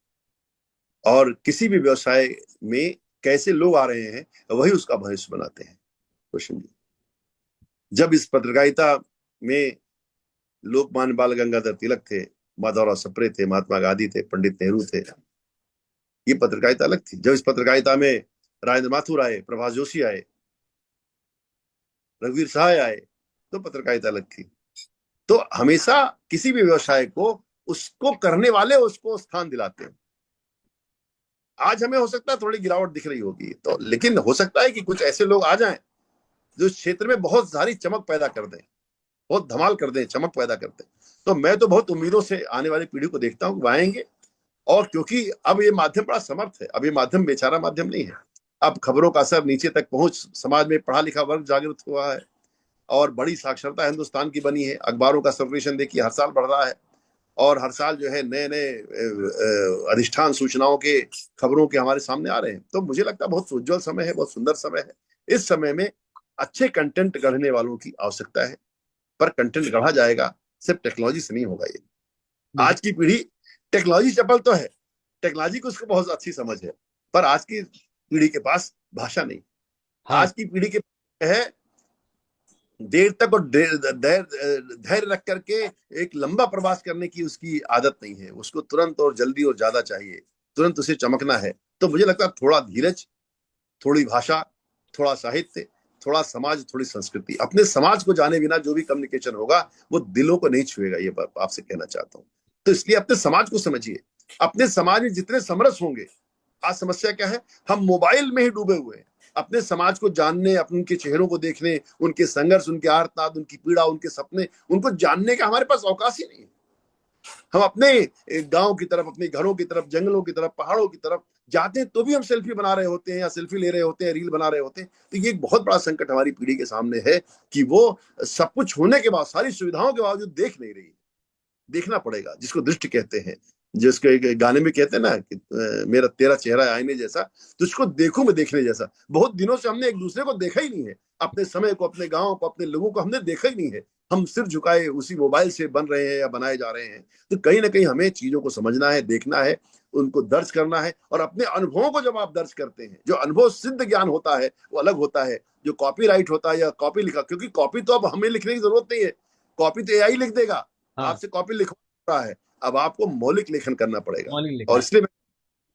और किसी भी व्यवसाय में कैसे लोग आ रहे हैं वही उसका भविष्य बनाते हैं रोशन जी। जब इस पत्रकारिता में लोकमान्य बाल गंगाधर तिलक थे, माधवराव सप्रे थे, महात्मा गांधी थे, पंडित नेहरू थे, ये पत्रकारिता अलग थी। जब इस पत्रकारिता में राजेंद्र माथुर आए, प्रभाष जोशी आए, रघुवीर सहाय आए, तो पत्रकारिता अलग थी। तो हमेशा किसी भी व्यवसाय को उसको करने वाले उसको स्थान दिलाते हैं। आज हमें हो सकता है थोड़ी गिरावट दिख रही होगी, तो लेकिन हो सकता है कि कुछ ऐसे लोग आ जाएं जो इस क्षेत्र में बहुत सारी चमक पैदा कर दें, बहुत धमाल कर दें, चमक पैदा कर दें। तो मैं तो बहुत उम्मीदों से आने वाली पीढ़ी को देखता हूँ, वो आएंगे। और क्योंकि अब ये माध्यम बड़ा समर्थ है, अब ये माध्यम बेचारा माध्यम नहीं है। अब खबरों का असर नीचे तक पहुंच, समाज में पढ़ा लिखा वर्ग जागृत हुआ है, और बड़ी साक्षरता हिंदुस्तान की बनी है। अखबारों का सर्कुलेशन देखिए हर साल बढ़ रहा है, और हर साल जो है नए नए अधिष्ठान सूचनाओं के, खबरों के हमारे सामने आ रहे हैं। तो मुझे लगता है बहुत उज्जवल समय है, बहुत सुंदर समय है। इस समय में अच्छे कंटेंट गढ़ने वालों की आवश्यकता है, पर कंटेंट गढ़ा जाएगा सिर्फ टेक्नोलॉजी से नहीं होगा। ये बिल्कुल। आज की पीढ़ी टेक्नोलॉजी चपल तो है, टेक्नोलॉजी को उसको बहुत अच्छी समझ है, पर आज की पीढ़ी के पास भाषा नहीं। हाँ। आज की पीढ़ी के है देर तक और धैर्य रख करके एक लंबा प्रवास करने की उसकी आदत नहीं है। उसको तुरंत और जल्दी और ज्यादा चाहिए, तुरंत उसे चमकना है। तो मुझे लगता है थोड़ा धीरज, थोड़ी भाषा, थोड़ा साहित्य, थोड़ा समाज, थोड़ी संस्कृति, अपने समाज को जाने बिना जो भी कम्युनिकेशन होगा वो दिलों को नहीं छुएगा, ये बात आपसे कहना चाहता हूँ। तो इसलिए अपने समाज को समझिए। अपने समाज में जितने समरस होंगे, आज समस्या क्या है, हम मोबाइल में ही डूबे हुए हैं। अपने समाज को जानने, अपने उनके चेहरों को देखने, उनके संघर्ष, उनके आर्तनाद, उनकी पीड़ा, उनके सपने, उनको जानने का हमारे पास अवकाश ही नहीं है। हम अपने गांव की तरफ, अपने घरों की तरफ, जंगलों की तरफ, पहाड़ों की तरफ जाते हैं तो भी हम सेल्फी बना रहे होते हैं, या सेल्फी ले रहे होते हैं, रील बना रहे होते हैं। तो ये एक बहुत बड़ा संकट हमारी पीढ़ी के सामने है कि वो सब कुछ होने के बाद, सारी सुविधाओं के बावजूद देख नहीं रही। देखना पड़ेगा, जिसको दृष्टि कहते हैं, जिसको एक गाने में कहते हैं ना कि मेरा तेरा चेहरा है आईने जैसा, तुझको देखूं मैं देखने जैसा। बहुत दिनों से हमने एक दूसरे को देखा ही नहीं है, अपने समय को, अपने गांव को, अपने लोगों को हमने देखा ही नहीं है। हम सिर झुकाए उसी मोबाइल से बन रहे हैं या बनाए जा रहे हैं। तो कहीं ना कहीं हमें चीजों को समझना है, देखना है, उनको दर्ज करना है। और अपने अनुभवों को जब आप दर्ज करते हैं, जो अनुभव सिद्ध ज्ञान होता है वो अलग होता है। जो कॉपीराइट होता है या कॉपी लिखा, क्योंकि कॉपी तो अब हमें लिखने की जरूरत नहीं है, कॉपी तो एआई लिख देगा। हाँ। आपसे कॉपी लिखवा रहा है, अब आपको मौलिक लेखन करना पड़ेगा। मॉर्निंग लिखना और है। इसलिए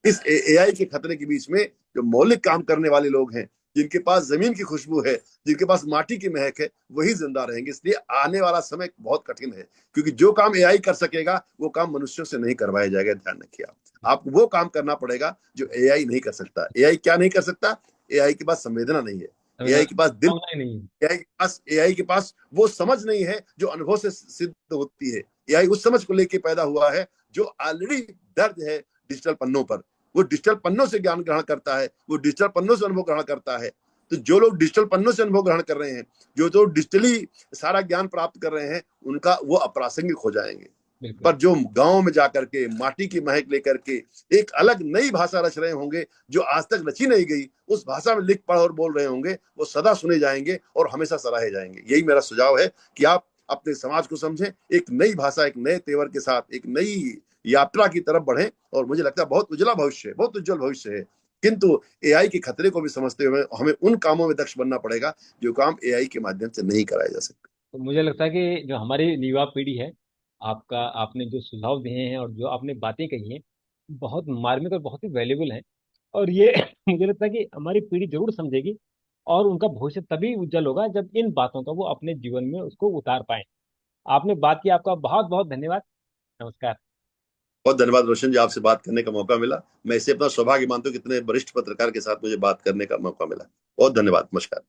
इस एआई के खतरे के बीच में जो मौलिक काम करने वाले लोग हैं, जिनके पास जमीन की खुशबू है, जिनके पास माटी की महक है, वही जिंदा रहेंगे। इसलिए आने वाला समय बहुत कठिन है, क्योंकि जो काम एआई कर सकेगा वो काम मनुष्यों से नहीं करवाया जाएगा। ध्यान रखिए, आपको वो काम करना पड़ेगा जो एआई नहीं कर सकता। एआई क्या नहीं कर सकता? एआई के पास संवेदना नहीं है, संविधान एआई के पास दिल, भावना ही नहीं है। एआई के पास वो समझ नहीं है जो अनुभव से सिद्ध होती है। एआई उस समझ को लेके पैदा हुआ है जो ऑलरेडी दर्ज है डिजिटल पन्नों पर। वो डिजिटल पन्नों से ज्ञान ग्रहण करता है, वो डिजिटल पन्नों से अनुभव ग्रहण करता है। तो जो लोग डिजिटल पन्नों से अनुभव ग्रहण कर रहे हैं, जो जो डिजिटली सारा ज्ञान प्राप्त कर रहे हैं, उनका वो अप्रासंगिक हो जाएंगे। बिल्कुल। पर जो गांव में जाकर के माटी की महक लेकर के एक अलग नई भाषा रच रहे होंगे, जो आज तक रची नहीं गई, उस भाषा में लिख पढ़ और बोल रहे होंगे, वो सदा सुने जाएंगे और हमेशा सराहे जाएंगे। यही मेरा सुझाव है कि आप अपने समाज को समझें, एक नई भाषा, एक नए तेवर के साथ एक नई यात्रा की तरफ बढ़ें। और मुझे लगता है बहुत उजला भविष्य है, बहुत उज्जवल भविष्य है। किंतु एआई के खतरे को भी समझते हुए हमें उन कामों में दक्ष बनना पड़ेगा जो काम एआई के माध्यम से नहीं कराए जा सकते। तो मुझे लगता है कि जो हमारी युवा पीढ़ी है, आपका आपने जो सुझाव दिए हैं और जो आपने बातें कही हैं, बहुत मार्मिक और बहुत ही वैल्यूबल हैं। और ये मुझे लगता है कि हमारी पीढ़ी जरूर समझेगी, और उनका भविष्य तभी उज्जवल होगा जब इन बातों का वो अपने जीवन में उसको उतार पाए। आपने बात की, आपका बहुत बहुत धन्यवाद। नमस्कार। बहुत धन्यवाद रोशन जी, आपसे बात करने का मौका मिला। मैं इसे अपना सौभाग्य मानता हूँ कि इतने वरिष्ठ पत्रकार के साथ मुझे बात करने का मौका मिला। बहुत धन्यवाद, नमस्कार।